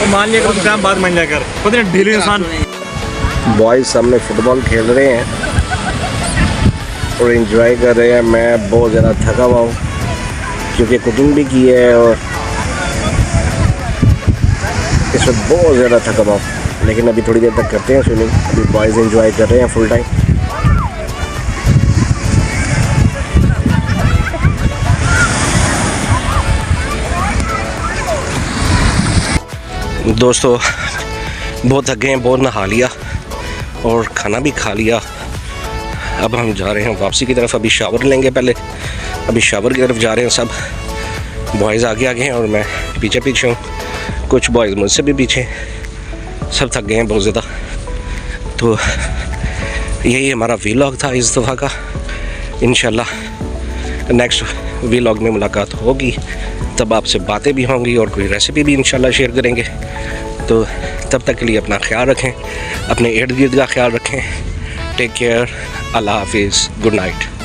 और मान लिया कर काम बात मान लिया कर, पता नहीं ढीले इंसान। बॉयज़ सामने फुटबॉल खेल रहे हैं और एंजॉय कर रहे हैं। मैं बहुत ज़्यादा थका हुआ हूँ क्योंकि कुकिंग भी की है और इस वक्त बहुत ज़्यादा थका हुआ हूँ, लेकिन अभी थोड़ी देर तक करते हैं स्विमिंग। अभी बॉयज़ एंजॉय कर रहे हैं फुल टाइम। दोस्तों बहुत थक गए हैं, बहुत नहा लिया और खाना भी खा लिया। अब हम जा रहे हैं वापसी की तरफ। अभी शावर लेंगे पहले, अभी शावर की तरफ जा रहे हैं सब। बॉयज़ आगे आगे हैं और मैं पीछे पीछे हूँ, कुछ बॉयज़ मुझसे भी पीछे। सब थक गए हैं बहुत ज़्यादा। तो यही हमारा वीलॉग था इस दफ़ा का। इंशाल्लाह नेक्स्ट वीलॉग में मुलाकात होगी, तब आपसे बातें भी होंगी और कोई रेसिपी भी इंशाल्लाह शेयर करेंगे। तो तब तक के लिए अपना ख्याल रखें, अपने इर्द गिर्द का ख्याल रखें। टेक केयर, अल्लाह हाफिज़, गुड नाइट।